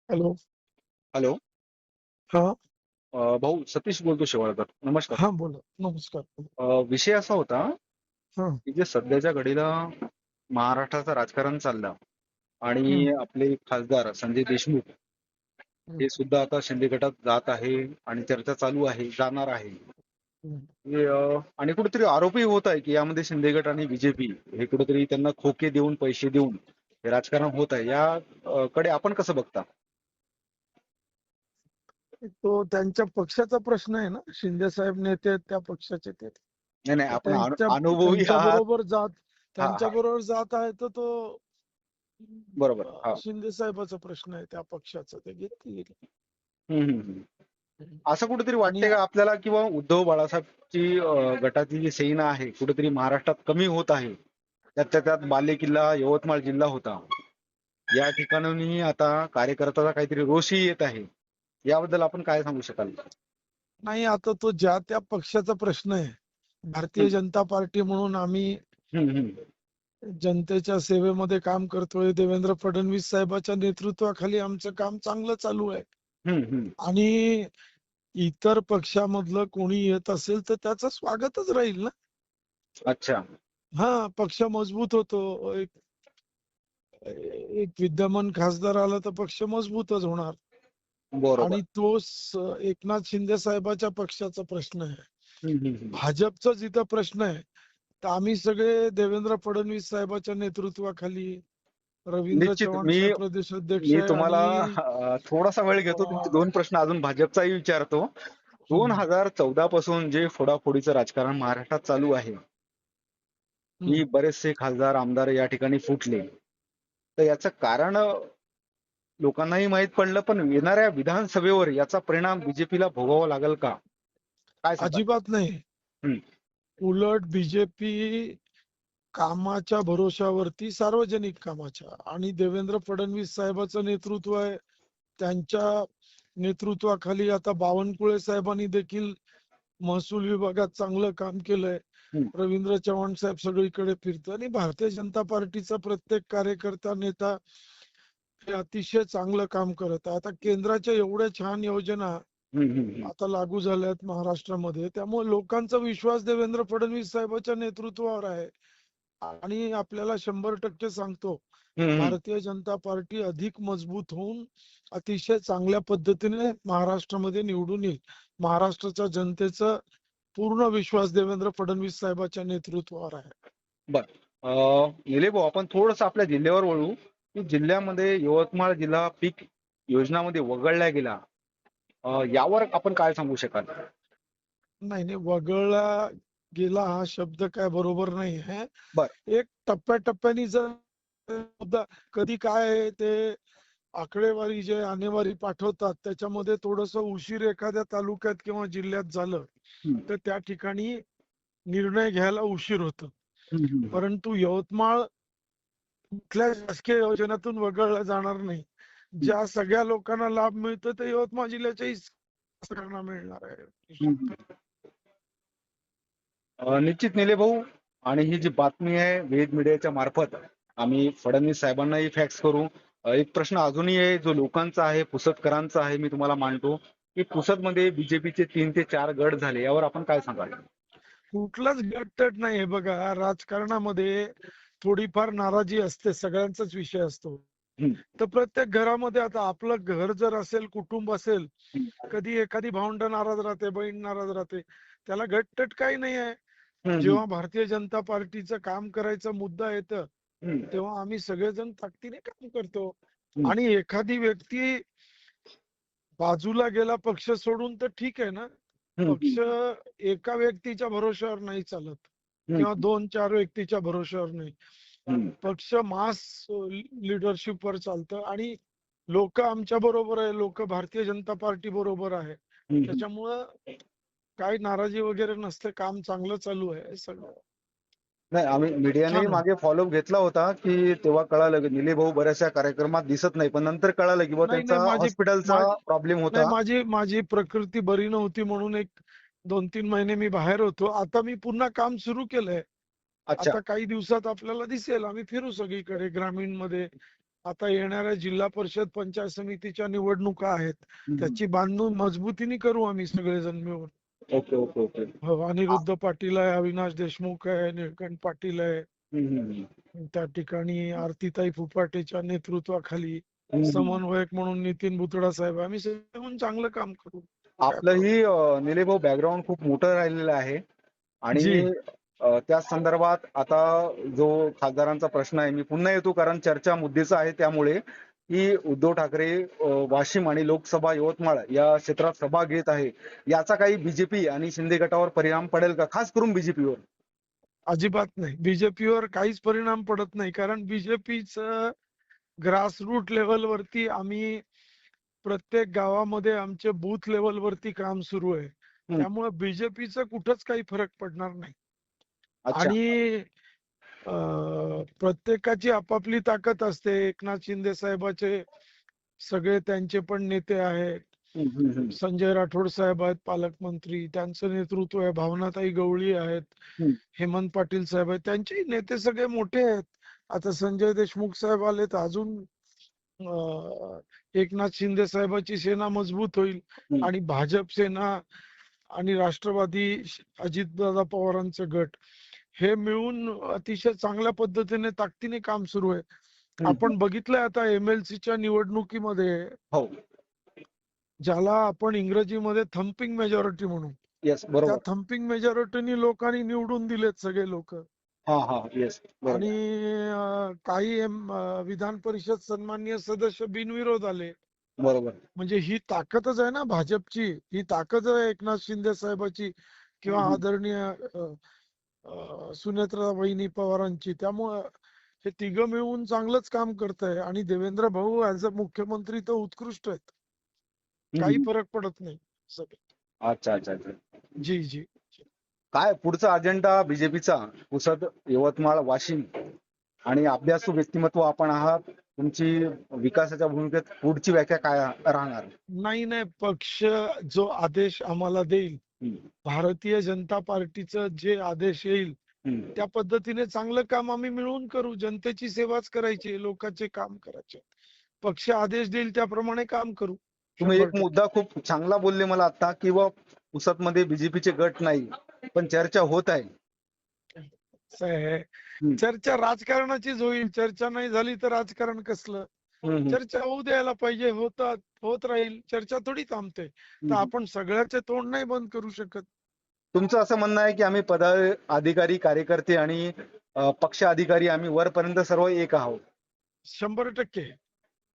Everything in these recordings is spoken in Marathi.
हॅलो. हॅलो. हा. भाऊ सतीश बोलतो शेवाळकर. नमस्कार. हा, बोला. नमस्कार, बोला. विषय असा होता हा. की जे सध्याच्या घडीला महाराष्ट्राचं राजकारण चाललं आणि हम्म, आपले खासदार संजय देशमुख हम्म, हे सुद्धा आता शिंदे गटात जात आहे आणि चर्चा चालू आहे, जाणार आहे. हम्म. आणि कुठेतरी आरोपही होत आहे की यामध्ये शिंदे गट आणि बीजेपी हे कुठेतरी त्यांना खोके देऊन पैसे देऊन हे राजकारण होत आहे. या कडे आपण कसं बघता? तो त्यांच्या पक्षाचा प्रश्न आहे ना. शिंदे साहेब नेते आहेत त्या पक्षाचे ते. नाही नाही, तर आपण त्यांच्या अनुभवी त्यांच्या आहात. बरोबर जात हा त्यांच्या हा, बरोबर जात आहे तर तो बरोबर. हा. शिंदे साहेबाचा प्रश्न आहे, त्या पक्षाचा ते घेतील. हम्म, हम्म, हम्म. असं कुठेतरी आणि वाटतंय का आपल्याला किंवा उद्धव बाळासाहेबची गटाची जी सेना आहे कुठेतरी महाराष्ट्रात कमी होत आहे? त्यातल्या त्यात बालेकिल्ला यवतमाळ जिल्हा होता. या ठिकाणी आता कार्यकर्त्याचा काहीतरी रोषही येत आहे. याबद्दल आपण काय सांगू शकाल? नाही, आता तो ज्या त्या पक्षाचा प्रश्न आहे. भारतीय हम्म, जनता पार्टी म्हणून आम्ही हम्म, हम्म, जनतेच्या सेवेमध्ये काम करतोय. देवेंद्र फडणवीस साहेबाच्या नेतृत्वाखाली आमचं काम चांगलं चालू आहे. हम्म, हम्म. आणि इतर पक्षामधलं कोणी येत असेल तर त्याचं स्वागतच राहील ना. अच्छा. हा, पक्ष मजबूत होतो. एक एक विद्यमान खासदार आला तर पक्ष मजबूतच होणार. बरोबर. आणि तो एकनाथ शिंदे साहेबाच्या पक्षाचा प्रश्न आहे. हम्म, हम्म, हम्म. भाजपचा जिथं प्रश्न आहे तर आम्ही सगळे देवेंद्र फडणवीस साहेबाच्या नेतृत्वाखाली, रवींद्र निश्चित. चव्हाण मी साहेब प्रदेश अध्यक्ष मी आहे. तुम्हाला आणि थोडासा वेळ घेतो. तुमचे दोन प्रश्न अजून भाजपचाही विचारतो. दोन हम्म, हजार चौदा पासून जे फोडाफोडीचं राजकारण महाराष्ट्रात चालू आहे हम्म. की बरेचसे खासदार आमदार या ठिकाणी फुटले, तर याचं कारण लोकांनाही माहित पडलं, पण येणाऱ्या विधानसभेवर याचा परिणाम बीजेपीला भोगावा लागेल का? काय सांगाल? अजिबात नाही. हम्म, उलट बीजेपी कामाच्या भरोशावरती, सार्वजनिक कामाच्या, आणि देवेंद्र फडणवीस साहेबाचं नेतृत्व आहे. त्यांच्या नेतृत्वाखाली आता बावनकुळे साहेबांनी देखील महसूल विभागात चांगलं काम केलंय. हम्म, रवींद्र चव्हाण साहेब सगळीकडे फिरतात आणि भारतीय जनता पार्टीचा प्रत्येक कार्यकर्ता, नेता हे अतिशय चांगलं काम करत आहे. आता केंद्राच्या एवढ्या छान योजना हम्म, हम्म, आता लागू झाल्यात महाराष्ट्रामध्ये, त्यामुळे लोकांचा विश्वास देवेंद्र फडणवीस साहेबांच्या नेतृत्वावर आहे. आणि आपल्याला 100% सांगतो, हम्म, भारतीय जनता पार्टी अधिक मजबूत होऊन अतिशय चांगल्या पद्धतीने महाराष्ट्रामध्ये निवडून येईल. महाराष्ट्राच्या जनतेचा पूर्ण विश्वास देवेंद्र फडणवीस साहेबांच्या नेतृत्वावर आहे. बर. निलेश भाऊ, आपण थोडस आपल्या जिल्ह्यावर वळू की जिल्ह्यामध्ये यवतमाळ जिल्हा पीक योजनामध्ये वगळला गेला. यावर आपण काय सांगू शकाल? नाही नाही, वगळला गेला हा शब्द काय बरोबर नाही आहे. बर. एक टप्प्याटप्प्याने जर मुद्दा, कधी काय आहे ते आकडेवारी जे आणेवारी पाठवतात त्याच्यामध्ये थोडस उशीर एखाद्या तालुक्यात किंवा जिल्ह्यात झालं हम्म, तर त्या ठिकाणी निर्णय घ्यायला उशीर होतो. हम्म, हम्म, परंतु यवतमाळ कुठल्या शासकीय योजनेतून वगळला जाणार नाही. हम्म, ज्या सगळ्या लोकांना लाभ मिळतो ते यवतमाळ जिल्ह्याच्याही सगळ्यांना मिळणार आहे. हम्म. निश्चित निलेश भाऊ. आणि ही जी बातमी आहे वेद मीडियाच्या मार्फत आम्ही फडणवीस साहेबांनाही फॅक्स करू. एक प्रश्न अजूनही आहे जो लोकांचा आहे, पुसदकरांचा आहे, मी तुम्हाला मांडतो की पुसदमध्ये बीजेपीचे 3 ते 4 गट झाले. यावर आपण काय सांगाल? कुठलाच गटतट नाही. हे बघा, राजकारणामध्ये थोडीफार नाराजी असते, सगळ्यांचाच विषय असतो. हम्म, तर प्रत्येक घरामध्ये, आता आपलं घर जर असेल, कुटुंब असेल, हम्म, कधी एखादी भावंड नाराज राहते, बहीण नाराज राहते. त्याला गटतट काही नाही आहे. हम्म, जेव्हा भारतीय जनता पार्टीचं काम करायचा मुद्दा येतं हम्म, तेव्हा आम्ही सगळेजण ताकदीने काम करतो. हम्म, आणि एखादी व्यक्ती बाजूला गेला पक्ष सोडून तर ठीक आहे ना. हम्म, पक्ष एका व्यक्तीच्या भरोश्यावर नाही चालत, किंवा हम्म, 2-4 व्यक्तीच्या भरोश्यावर नाही. हम्म. पक्ष मास लिडरशिप वर चालतं. आणि लोक आमच्या बरोबर आहे, लोक भारतीय जनता पार्टी बरोबर आहे. हम्म. त्याच्यामुळं काही नाराजी वगैरे नसते. काम चांगलं चालू आहे सगळं. नाही, आम्ही मीडियाने छान आहे. मागे फॉलोअप घेतला होता की तेव्हा कळालं की निलेश भाऊ बऱ्याचशा कार्यक्रमात दिसत नाही, पण नंतर कळालं की बुवा नाही त्यांचा नाही, माझी हॉस्पिटलचा माझी प्रॉब्लेम नाही, होता. माझी माझी प्रकृती बरी नव्हती म्हणून एक 2-3 महिने मी बाहेर होतो. आता मी पुन्हा काम सुरू केलंय. अच्छा. आता काही दिवसात आपल्याला दिसेल, आम्ही फिरू सगळीकडे ग्रामीण मध्ये. आता येणाऱ्या जिल्हा परिषद पंचायत समितीच्या निवडणुका आहेत, हम्म. त्याची बांधून मजबूतीने करू आम्ही सगळेजण मिळून. Okay okay okay. हो, अनिरुद्ध पाटील आहे, अविनाश देशमुख आहे, निळकंठ पाटील आहे. हम्म, हम्म, त्या ठिकाणी आरतीताई फुपाटेच्या नेतृत्वाखाली हम्म. समन्वयक म्हणून नितीन बुतडा साहेब, आम्ही सगळे मिळून चांगलं काम करू. काय आपलंही निलेभाऊ बॅकग्राऊंड खूप मोठं राहिलेलं आहे जी. आणि त्या संदर्भात आता जो खासदारांचा प्रश्न आहे, मी पुन्हा येतो कारण चर्चा मुद्देचा आहे, त्यामुळे की उद्धव ठाकरे वाशिम आणि लोकसभा यवतमाळ या क्षेत्रात सभा घेत आहे, याचा काही बीजेपी आणि शिंदे गटावर परिणाम पडेल का, खास करून बीजेपीवर? अजिबात नाही, बीजेपीवर काहीच परिणाम पडत नाही, कारण बीजेपीचं ग्रासरूट लेवलवरती आम्ही प्रत्येक गावामध्ये आमचे बूथ लेवलवरती काम सुरू आहे. हम्म. त्यामुळे बीजेपीचं कुठंच काही फरक पडणार नाही. अच्छा. आणि प्रत्येकाची आपापली ताकद असते. एकनाथ शिंदे साहेबाचे सगळे त्यांचे पण नेते आहेत. हम्म, हम्म, हम्म. संजय राठोड साहेब आहेत पालकमंत्री, त्यांचं नेतृत्व आहे. भावनाताई गवळी आहेत, हम्म. हेमंत पाटील साहेब आहेत, त्यांचे नेते सगळे मोठे आहेत. आता संजय देशमुख साहेब आले तर अजून एकनाथ शिंदे साहेबाची सेना मजबूत होईल. हम्म. आणि भाजप सेना आणि राष्ट्रवादी अजितदादा पवारांचं गट हे मिळून अतिशय चांगल्या पद्धतीने ताकदीने काम सुरू आहे. आपण बघितलंय आता MLC च्या निवडणुकीमध्ये, हो. ज्याला आपण इंग्रजीमध्ये थम्पिंग मेजॉरिटी म्हणू, येस, त्या बरोबर. थम्पिंग मेजॉरिटीने लोकांनी निवडून दिलेत सगळे लोक. हा हा, येस, आणि बरोबर काही विधान परिषद सन्माननीय सदस्य बिनविरोध आले. बरोबर. म्हणजे ही ताकदच आहे ना भाजपची, ही ताकद आहे एकनाथ शिंदे साहेबाची किंवा हम्म. आदरणीय सुनेत्रा वहिनी पवारांची. त्यामुळं हे तिघं मिळून चांगलंच काम करत आहे. आणि देवेंद्र भाऊ ऍज अ मुख्यमंत्री तर उत्कृष्ट आहेत, काही हम्म. फरक पडत नाही सगळे. अच्छा अच्छा अच्छा. जी जी. काय पुढचा अजेंडा बीजेपीचा? पुसद, यवतमाळ, वाशिम आणि अभ्यासू व्यक्तिमत्व आपण आहात, तुमची विकासाच्या भूमिकेत पुढची व्याख्या काय राहणार? नाही नाही, पक्ष जो आदेश आम्हाला देईल, हम्म, भारतीय जनता पार्टीचं जे आदेश येईल हम्म. त्या पद्धतीने चांगलं काम आम्ही मिळून करू. जनतेची सेवाच करायची, लोकांचे काम करायचे. पक्ष आदेश देईल त्याप्रमाणे काम करू. तुम्ही 100%. एक मुद्दा खूप चांगला बोलले मला आता, की पुसद मध्ये बीजेपीचे गट नाही, पण चर्चा होत आहे. असं आहे, हम्म, चर्चा राजकारणाचीच होईल. चर्चा नाही झाली तर राजकारण कसलं? हम्म, हम्म, चर्चा होऊ द्यायला पाहिजे, होत राहील. चर्चा थोडी थांबते. तर हम्म. आपण सगळ्याचे तोंड नाही बंद करू शकत. तुमचं असं म्हणणं आहे की आम्ही पदाधिकारी, कार्यकर्ते आणि पक्ष अधिकारी आम्ही वरपर्यंत सर्व एक आहोत? 100%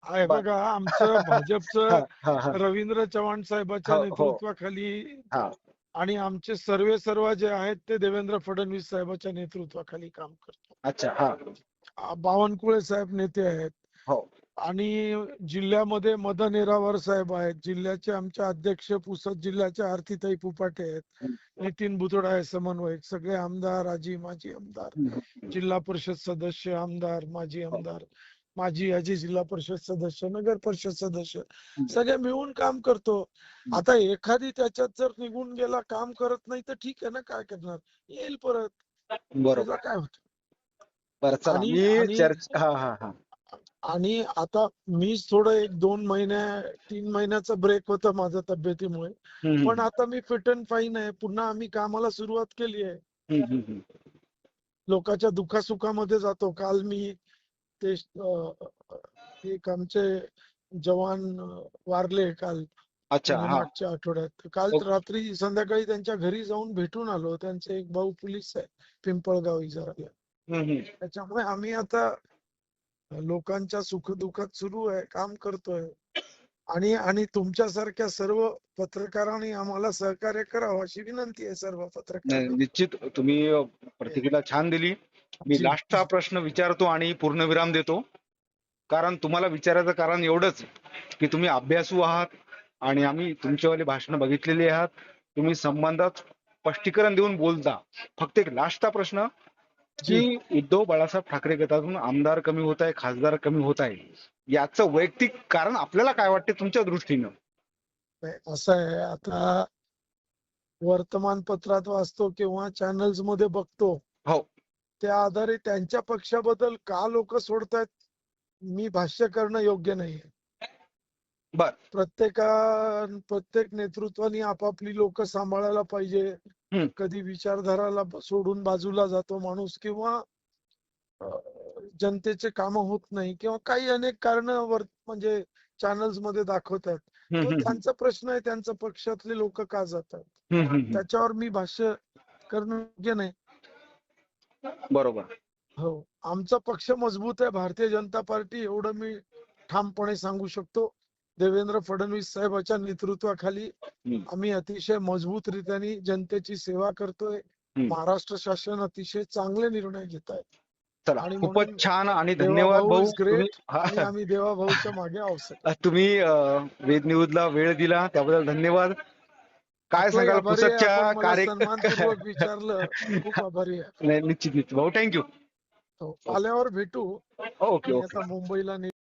आहे. बर. बघा, आमचं हा भाजपचं हा हा. रवींद्र चव्हाण साहेबाच्या हो हो. नेतृत्वाखाली हा. आणि आमचे सर्व जे आहेत ते देवेंद्र फडणवीस साहेबाच्या नेतृत्वाखाली काम करतो. अच्छा. हा. बावनकुळे साहेब नेते आहेत. हो. आणि जिल्ह्यामध्ये मदन येरावार साहेब आहेत. जिल्ह्याचे आमचे अध्यक्ष पुसद जिल्ह्याचे आरतीताई फुपाटे आहेत. हम्म, नितीन बुतडा आहे समन्वयक. सगळे आमदार, आजी माजी आमदार, हम्म, जिल्हा परिषद सदस्य, आमदार, माजी हो. आमदार, माजी आजी जिल्हा परिषद सदस्य, नगर परिषद सदस्य, हम्म, सगळे मिळून काम करतो. आता एखादी त्याच्यात जर निघून गेला, काम करत नाही तर ठीक आहे ना, काय करणार, येईल परत, त्याचा बरोबर. काय होत. बरं, चला आणि मी आणि चर्चा. हा हा हा. आणि आता मी थोडं 3 महिन्याचा ब्रेक होता माझ्या तब्येतीमुळे, हम्म, पण हम्म, आता मी फिट अँड फाईन आहे. पुन्हा आम्ही कामाला सुरुवात केली आहे. हम्म, हम्म, हम्म. लोकांच्या दुःखासुखामध्ये जातो. काल मी ते एक आमचे जवान वारले काल, अच्छा. म्हणजे हा. मागच्या आठवड्यात. काल ओके. रात्री संध्याकाळी त्यांच्या घरी जाऊन भेटून आलो. त्यांचे एक भाऊ पोलीस आहे पिंपळगाव इजाराला. हम्म, हम्म. त्याच्यामुळे आम्ही आता लोकांच्या सुखदुःखात सुरू आहे, काम करतोय. आणि आणि तुमच्यासारख्या सर्व पत्रकारांनी आम्हाला सहकार्य करावं अशी विनंती आहे सर्व नाही, पत्रकारांना. निश्चित तुम्ही प्रतिक्रिया छान दिली. मी जी लास्टचा प्रश्न विचारतो आणि पूर्णविराम देतो. कारण तुम्हाला विचारायचं कारण एवढंच की तुम्ही अभ्यासू आहात आणि आम्ही तुमच्यावाली भाषणं बघितलेली आहात. तुम्ही संबंधात स्पष्टीकरण देऊन बोलता. फक्त एक लास्टचा प्रश्न, जी. की उद्धव बाळासाहेब ठाकरे गटातून आमदार कमी होत आहे, खासदार कमी होत आहे, याचं वैयक्तिक कारण आपल्याला काय वाटते तुमच्या दृष्टीनं? असं आहे, आता वर्तमानपत्रात वाचतो किंवा चॅनल्स मध्ये बघतो, हो. त्या आधारे त्यांच्या पक्षाबद्दल का लोक सोडतायत मी भाष्य करणं योग्य नाहीये. बर. प्रत्येक नेतृत्वाने आपापली लोक सांभाळायला पाहिजे. हम्म. कधी विचारधाराला सोडून बाजूला जातो माणूस, किंवा जनतेचे काम होत नाही, किंवा काही अनेक कारण म्हणजे चॅनल्स मध्ये दाखवतात. हम्म, तो हम्म, त्यांचा प्रश्न आहे, त्यांच्या पक्षातले लोक का जातात हम्म, हम्म, त्याच्यावर मी भाष्य करणं योग्य नाही. बरोबर. हो, आमचा पक्ष मजबूत आहे, भारतीय जनता पार्टी, एवढं मी ठामपणे सांगू शकतो. देवेंद्र फडणवीस साहेबांच्या नेतृत्वाखाली हम्म, आम्ही अतिशय मजबूत रीतीने जनतेची सेवा करतोय. हम्म. महाराष्ट्र शासन अतिशय चांगले निर्णय घेत आहे. चला, आणि खूपच म्हणून छान आणि धन्यवाद देवाभाऊ भाऊ. इज तुम्ही ग्रेट, आणि आम्ही देवाभाऊच्या मागे आहोत. तुम्ही वेद न्यूजला वेळ दिला त्याबद्दल धन्यवाद. काय आपलाही सांगाल आभारी आहे, पुसदच्या आपण मला कार्य सन्मानपूर्वक विचारलं, खूप आभारी आहे. नाही, निश्चित भाऊ, थँक्यू. हो, आल्यावर भेटू. ओके मी ओके. आता मुंबईला